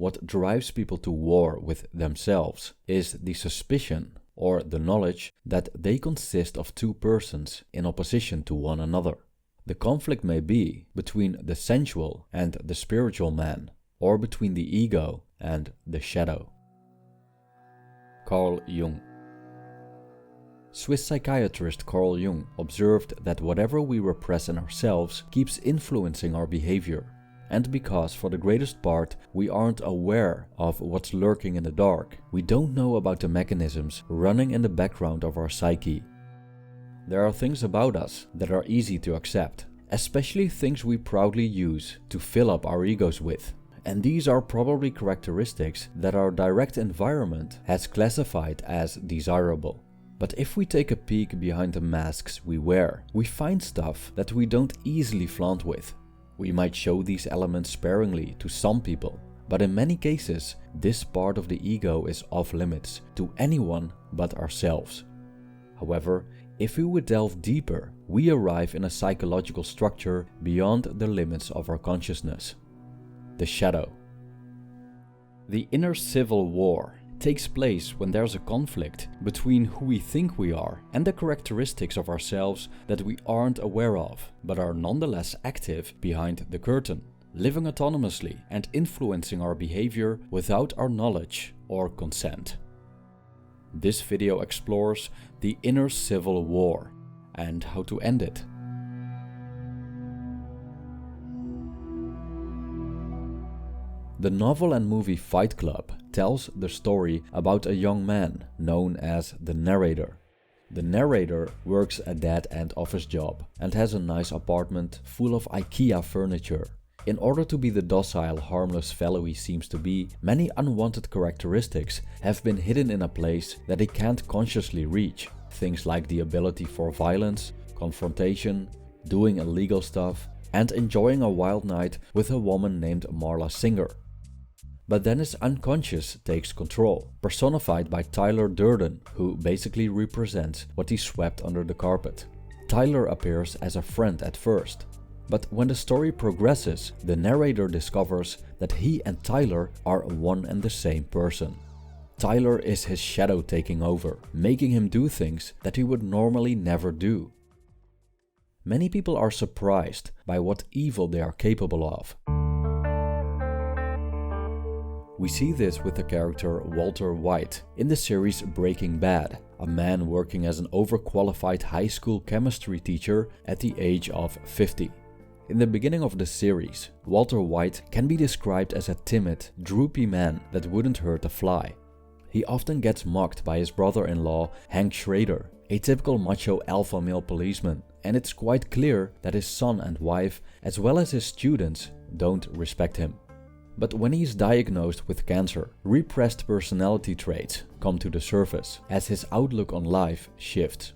what drives people to war with themselves is the suspicion or the knowledge that they consist of two persons in opposition to one another. The conflict may be between the sensual and the spiritual man, or between the ego and the shadow. Carl Jung. Swiss psychiatrist Carl Jung observed that whatever we repress in ourselves keeps influencing our behavior, and because for the greatest part we aren't aware of what's lurking in the dark, we don't know about the mechanisms running in the background of our psyche. There are things about us that are easy to accept, especially things we proudly use to fill up our egos with. And these are probably characteristics that our direct environment has classified as desirable. But if we take a peek behind the masks we wear, we find stuff that we don't easily flaunt with. We might show these elements sparingly to some people, but in many cases, this part of the ego is off limits to anyone but ourselves. However, if we would delve deeper, we arrive in a psychological structure beyond the limits of our consciousness. The shadow. The inner civil war takes place when there's a conflict between who we think we are and the characteristics of ourselves that we aren't aware of, but are nonetheless active behind the curtain, living autonomously and influencing our behavior without our knowledge or consent. This video explores the inner civil war and how to end it. The novel and movie Fight Club tells the story about a young man known as the narrator. The narrator works a dead-end office job and has a nice apartment full of IKEA furniture. In order to be the docile, harmless fellow he seems to be, many unwanted characteristics have been hidden in a place that he can't consciously reach. Things like the ability for violence, confrontation, doing illegal stuff, and enjoying a wild night with a woman named Marla Singer. But then his unconscious takes control, personified by Tyler Durden, who basically represents what he swept under the carpet. Tyler appears as a friend at first, but when the story progresses, the narrator discovers that he and Tyler are one and the same person. Tyler is his shadow taking over, making him do things that he would normally never do. Many people are surprised by what evil they are capable of. We see this with the character Walter White in the series Breaking Bad, a man working as an overqualified high school chemistry teacher at the age of 50. In the beginning of the series, Walter White can be described as a timid, droopy man that wouldn't hurt a fly. He often gets mocked by his brother-in-law, Hank Schrader, a typical macho alpha male policeman, and it's quite clear that his son and wife, as well as his students, don't respect him. But when he's diagnosed with cancer, repressed personality traits come to the surface as his outlook on life shifts.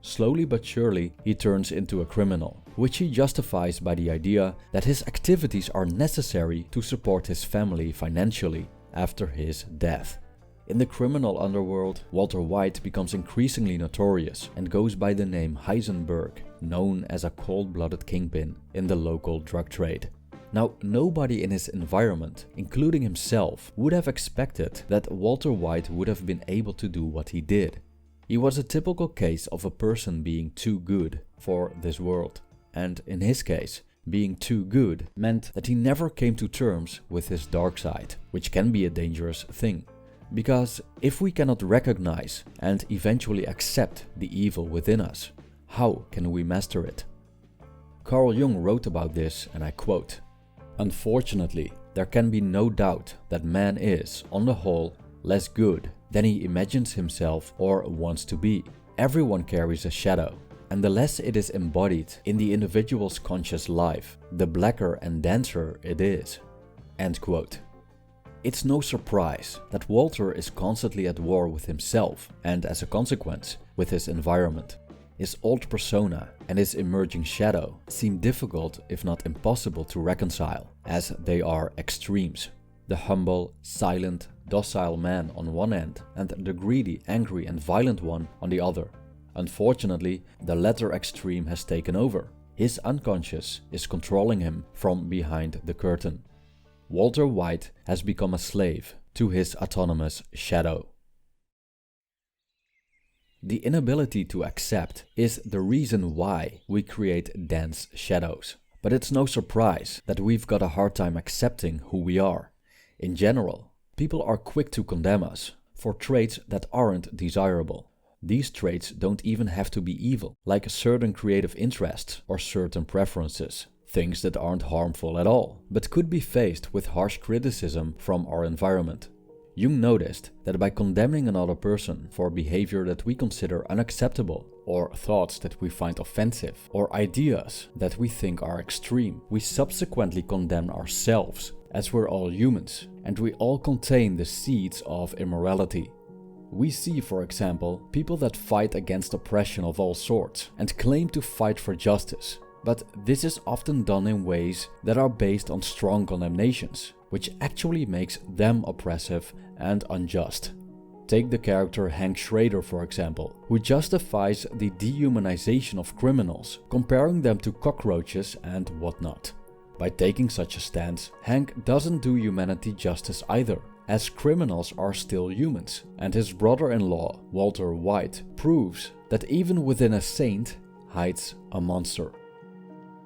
Slowly but surely, he turns into a criminal, which he justifies by the idea that his activities are necessary to support his family financially after his death. In the criminal underworld, Walter White becomes increasingly notorious and goes by the name Heisenberg, known as a cold-blooded kingpin in the local drug trade. Now, nobody in his environment, including himself, would have expected that Walter White would have been able to do what he did. He was a typical case of a person being too good for this world. And in his case, being too good meant that he never came to terms with his dark side, which can be a dangerous thing. Because if we cannot recognize and eventually accept the evil within us, how can we master it? Carl Jung wrote about this, and I quote, "Unfortunately, there can be no doubt that man is, on the whole, less good than he imagines himself or wants to be. Everyone carries a shadow, and the less it is embodied in the individual's conscious life, the blacker and denser it is." End quote. It's no surprise that Walter is constantly at war with himself and, as a consequence, with his environment. His old persona and his emerging shadow seem difficult, if not impossible, to reconcile, as they are extremes. The humble, silent, docile man on one end and the greedy, angry and violent one on the other. Unfortunately, the latter extreme has taken over. His unconscious is controlling him from behind the curtain. Walter White has become a slave to his autonomous shadow. The inability to accept is the reason why we create dense shadows. But it's no surprise that we've got a hard time accepting who we are. In general, people are quick to condemn us for traits that aren't desirable. These traits don't even have to be evil, like certain creative interests or certain preferences, things that aren't harmful at all, but could be faced with harsh criticism from our environment. Jung noticed that by condemning another person for behavior that we consider unacceptable, or thoughts that we find offensive, or ideas that we think are extreme, we subsequently condemn ourselves, as we're all humans, and we all contain the seeds of immorality. We see, for example, people that fight against oppression of all sorts and claim to fight for justice, but this is often done in ways that are based on strong condemnations, which actually makes them oppressive and unjust. Take the character Hank Schrader, for example, who justifies the dehumanization of criminals, comparing them to cockroaches and whatnot. By taking such a stance, Hank doesn't do humanity justice either, as criminals are still humans, and his brother-in-law, Walter White, proves that even within a saint hides a monster.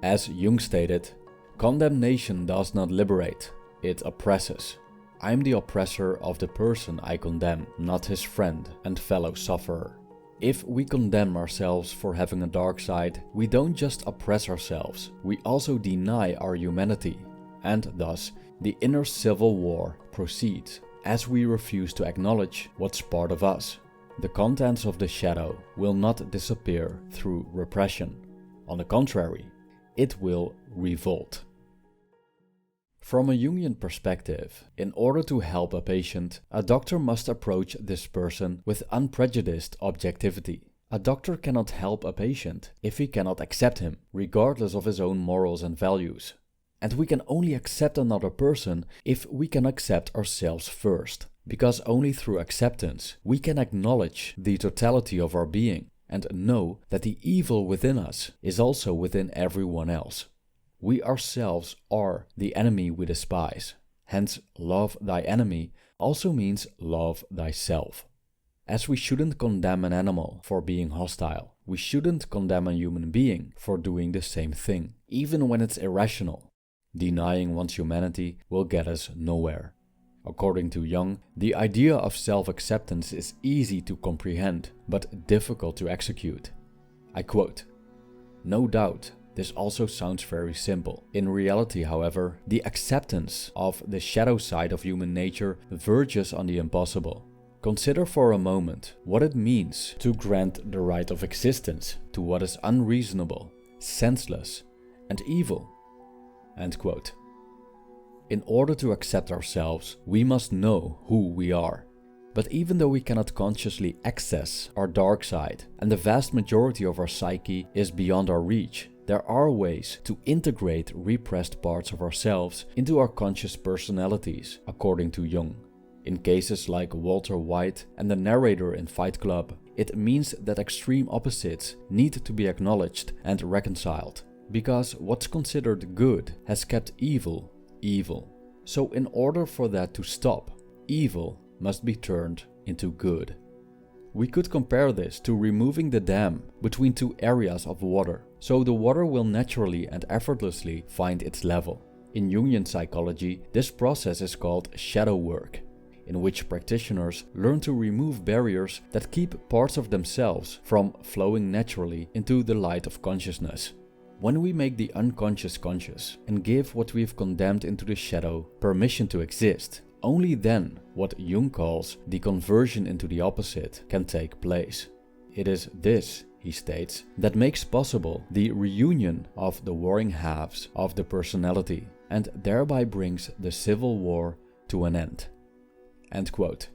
As Jung stated, condemnation does not liberate, it oppresses. I'm the oppressor of the person I condemn, not his friend and fellow sufferer. If we condemn ourselves for having a dark side, we don't just oppress ourselves, we also deny our humanity, and thus the inner civil war proceeds, as we refuse to acknowledge what's part of us. The contents of the shadow will not disappear through repression. On the contrary, it will revolt. From a Jungian perspective, in order to help a patient, a doctor must approach this person with unprejudiced objectivity. A doctor cannot help a patient if he cannot accept him, regardless of his own morals and values. And we can only accept another person if we can accept ourselves first, because only through acceptance we can acknowledge the totality of our being and know that the evil within us is also within everyone else. We ourselves are the enemy we despise. Hence, love thy enemy also means love thyself. As we shouldn't condemn an animal for being hostile, we shouldn't condemn a human being for doing the same thing, even when it's irrational. Denying one's humanity will get us nowhere. According to Jung, the idea of self-acceptance is easy to comprehend, but difficult to execute. I quote, "No doubt, this also sounds very simple. In reality, however, the acceptance of the shadow side of human nature verges on the impossible. Consider for a moment what it means to grant the right of existence to what is unreasonable, senseless, and evil." End quote. In order to accept ourselves, we must know who we are. But even though we cannot consciously access our dark side, and the vast majority of our psyche is beyond our reach, there are ways to integrate repressed parts of ourselves into our conscious personalities, according to Jung. In cases like Walter White and the narrator in Fight Club, it means that extreme opposites need to be acknowledged and reconciled, because what's considered good has kept evil evil. So in order for that to stop, evil must be turned into good. We could compare this to removing the dam between two areas of water, so the water will naturally and effortlessly find its level. In Jungian psychology, this process is called shadow work, in which practitioners learn to remove barriers that keep parts of themselves from flowing naturally into the light of consciousness. When we make the unconscious conscious and give what we've condemned into the shadow permission to exist, only then what Jung calls the conversion into the opposite can take place. It is this, he states, that makes possible the reunion of the warring halves of the personality and thereby brings the civil war to an end. End quote.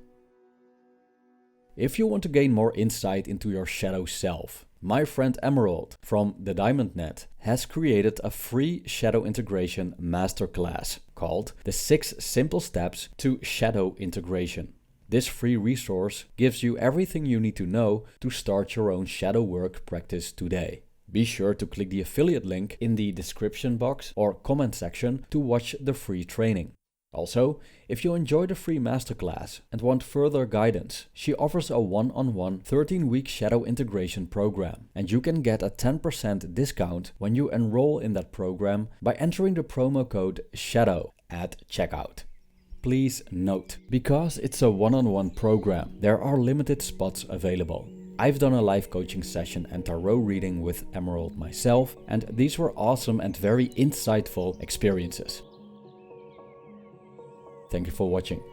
If you want to gain more insight into your shadow self, my friend Emerald from the Diamond Net has created a free shadow integration masterclass called The 6 Simple Steps to Shadow Integration. This free resource gives you everything you need to know to start your own shadow work practice today. Be sure to click the affiliate link in the description box or comment section to watch the free training. Also, if you enjoy the free masterclass and want further guidance, she offers a one-on-one 13-week shadow integration program, and you can get a 10% discount when you enroll in that program by entering the promo code SHADOW at checkout. Please note, because it's a one-on-one program, there are limited spots available. I've done a live coaching session and tarot reading with Emerald myself, and these were awesome and very insightful experiences. Thank you for watching.